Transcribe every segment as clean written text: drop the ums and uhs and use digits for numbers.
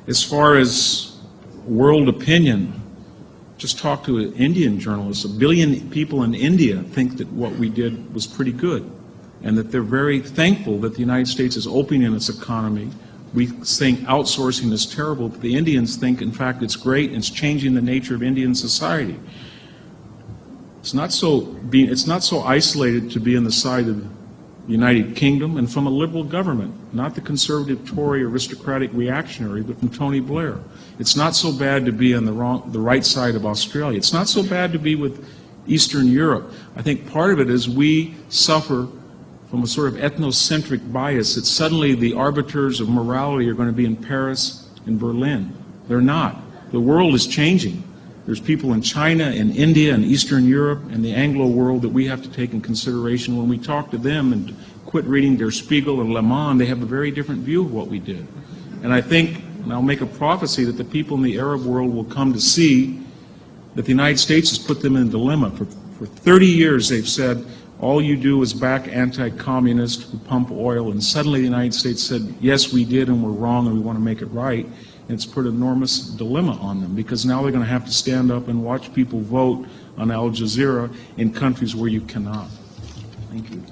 As far as world opinion, just talk to an Indian journalist. 1 billion people in India think that what we did was pretty good, and that they're very thankful that the United States is opening its economy. We think outsourcing is terrible, but the Indians think, in fact, it's great and it's changing the nature of Indian society. It's not so isolated to be on the side of the United Kingdom and from a liberal government, not the conservative Tory aristocratic reactionary, but from Tony Blair. It's not so bad to be on the right side of Australia. It's not so bad to be with Eastern Europe. I think part of it is we suffer from a sort of ethnocentric bias that suddenly the arbiters of morality are going to be in Paris and Berlin. They're not. The world is changing. There's people in China and India and Eastern Europe and the Anglo world that we have to take in consideration. When we talk to them and quit reading Der Spiegel and Le Monde, they have a very different view of what we did. And I think, and I'll make a prophecy, that the people in the Arab world will come to see that the United States has put them in a dilemma. For 30 years they've said, all you do is back anti-communists who pump oil, and suddenly the United States said, yes, we did and we're wrong and we want to make it right. And it's put an enormous dilemma on them, because now they're going to have to stand up and watch people vote on Al Jazeera in countries where you cannot. Thank you.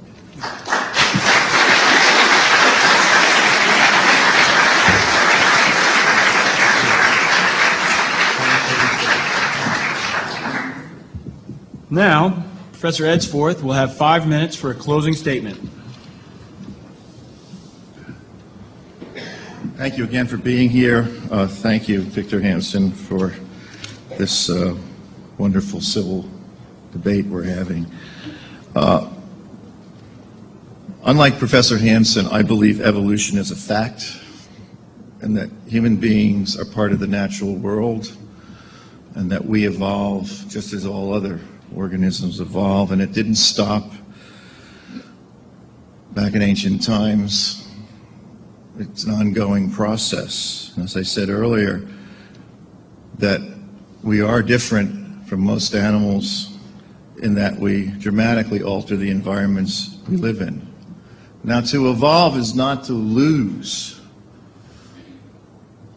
Now, Professor Edsforth will have 5 minutes for a closing statement. Thank you again for being here. Thank you, Victor Hanson, for this wonderful civil debate we're having. Unlike Professor Hanson, I believe evolution is a fact, and that human beings are part of the natural world, and that we evolve just as all other organisms evolve, and it didn't stop back in ancient times. It's an ongoing process. As I said earlier, that we are different from most animals in that we dramatically alter the environments we live in. Now, to evolve is not to lose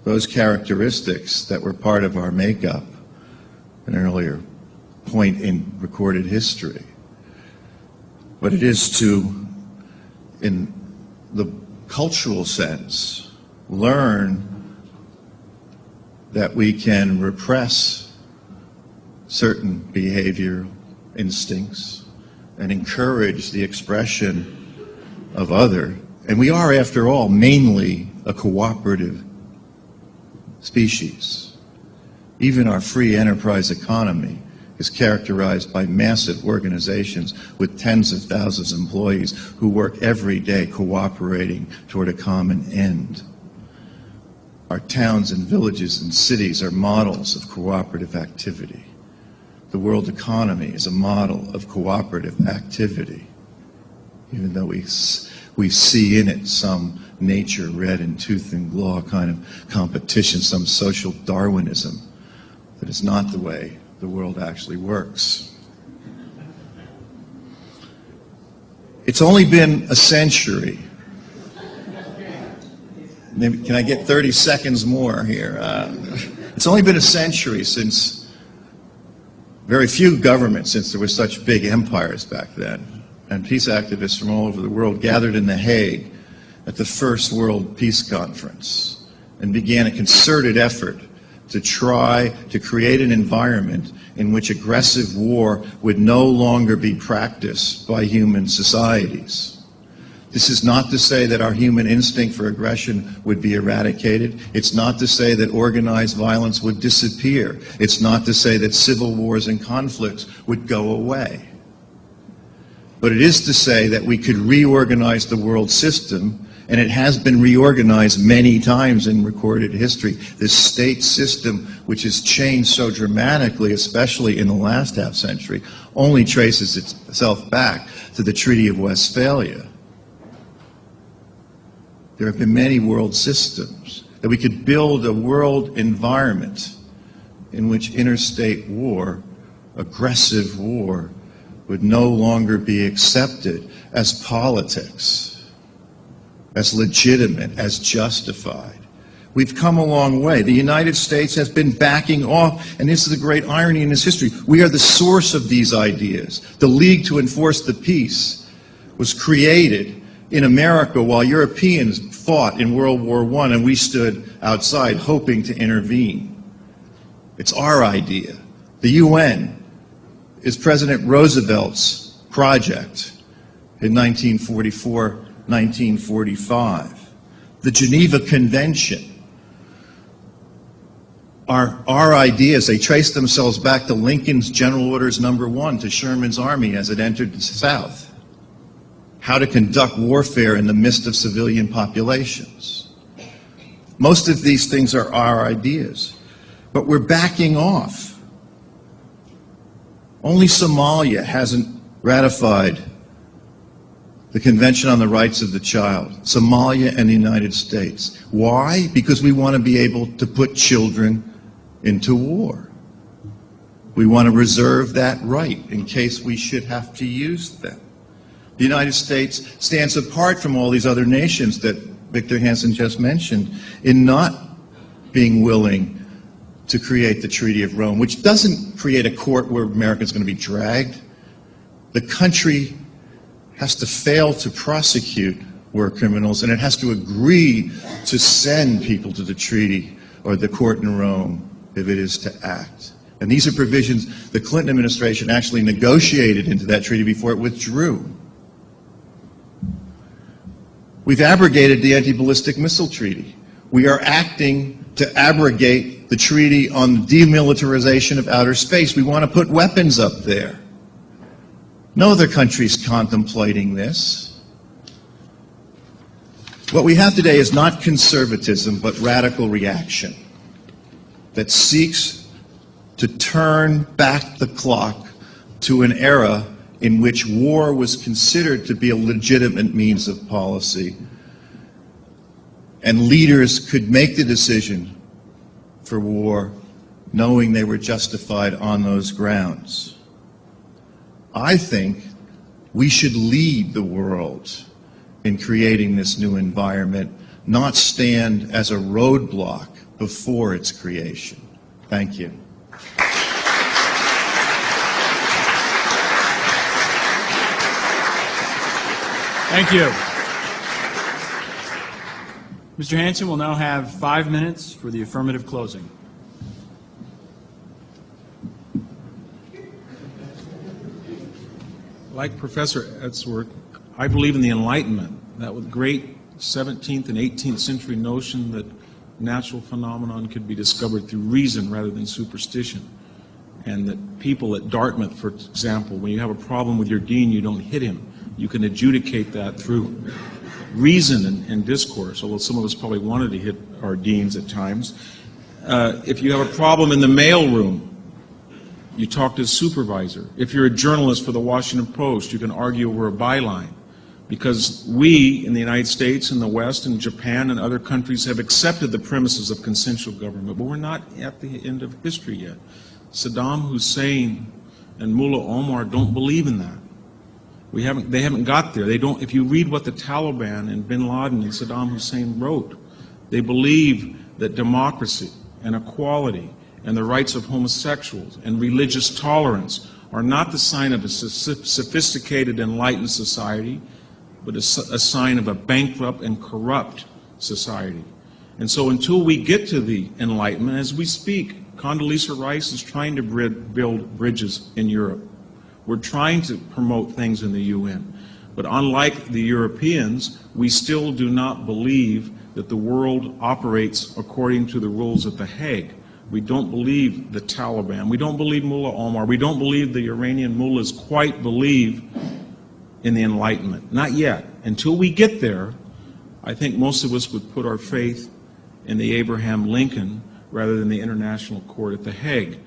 those characteristics that were part of our makeup, an earlier point in recorded history, but it is to, in the cultural sense, learn that we can repress certain behavioral instincts and encourage the expression of other. And we are, after all, mainly a cooperative species. Even our free enterprise economy is characterized by massive organizations with tens of thousands of employees who work every day cooperating toward a common end. Our towns and villages and cities are models of cooperative activity. The world economy is a model of cooperative activity, even though we see in it some nature red in tooth and claw kind of competition, some social Darwinism. That is not the way the world actually works. It's only been a century. Maybe, can I get 30 seconds more here? It's only been a century since very few governments, since there were such big empires back then, and peace activists from all over the world gathered in The Hague at the first World Peace Conference and began a concerted effort to try to create an environment in which aggressive war would no longer be practiced by human societies. This is not to say that our human instinct for aggression would be eradicated. It's not to say that organized violence would disappear. It's not to say that civil wars and conflicts would go away. But it is to say that we could reorganize the world system, and it has been reorganized many times in recorded history. This state system, which has changed so dramatically, especially in the last half century, only traces itself back to the Treaty of Westphalia. There have been many world systems, that we could build a world environment in which interstate war, aggressive war, would no longer be accepted as politics, as legitimate, as justified, We've come a long way. The United States has been backing off, and this is a great irony in its history. We are the source of these ideas. The League to Enforce the Peace was created in America while Europeans fought in World War I, and we stood outside hoping to intervene. It's our idea. The UN is President Roosevelt's project in 1944, 1945. The Geneva Convention are our ideas. They trace themselves back to Lincoln's General Orders No. 1 to Sherman's army as it entered the South. How to conduct warfare in the midst of civilian populations. Most of these things are our ideas, but we're backing off. Only Somalia hasn't ratified the Convention on the Rights of the Child, Somalia and the United States. Why? Because we want to be able to put children into war. We want to reserve that right in case we should have to use them. The United States stands apart from all these other nations that Victor Hanson just mentioned in not being willing to create the Treaty of Rome, which doesn't create a court where America's going to be dragged. The country has to fail to prosecute war criminals, and it has to agree to send people to the treaty or the court in Rome if it is to act. And these are provisions the Clinton administration actually negotiated into that treaty before it withdrew. We've abrogated the Anti-Ballistic Missile Treaty. We are acting to abrogate the Treaty on Demilitarization of Outer Space. We want to put weapons up there. No other country's contemplating this. What we have today is not conservatism, but radical reaction that seeks to turn back the clock to an era in which war was considered to be a legitimate means of policy, and leaders could make the decision for war knowing they were justified on those grounds. I think we should lead the world in creating this new environment, not stand as a roadblock before its creation. Thank you. Thank you. Mr. Hanson will now have 5 minutes for the affirmative closing. Like Professor Edsforth, I believe in the Enlightenment, that with great 17th and 18th century notion that natural phenomenon could be discovered through reason rather than superstition. And that people at Dartmouth, for example, when you have a problem with your dean, you don't hit him. You can adjudicate that through reason and discourse, although some of us probably wanted to hit our deans at times. If you have a problem in the mailroom, you talk to a supervisor. If you're a journalist for the Washington Post, you can argue over a byline. Because we in the United States and the West and Japan and other countries have accepted the premises of consensual government, but we're not at the end of history yet. Saddam Hussein and Mullah Omar don't believe in that. They haven't got there. They don't. If you read what the Taliban and Bin Laden and Saddam Hussein wrote, they believe that democracy and equality and the rights of homosexuals and religious tolerance are not the sign of a sophisticated, enlightened society, but a sign of a bankrupt and corrupt society. And so until we get to the Enlightenment, as we speak, Condoleezza Rice is trying to build bridges in Europe. We're trying to promote things in the UN. But unlike the Europeans, we still do not believe that the world operates according to the rules at The Hague. We don't believe the Taliban. We don't believe Mullah Omar. We don't believe the Iranian mullahs quite believe in the Enlightenment. Not yet. Until we get there, I think most of us would put our faith in the Abraham Lincoln rather than the International Court at The Hague.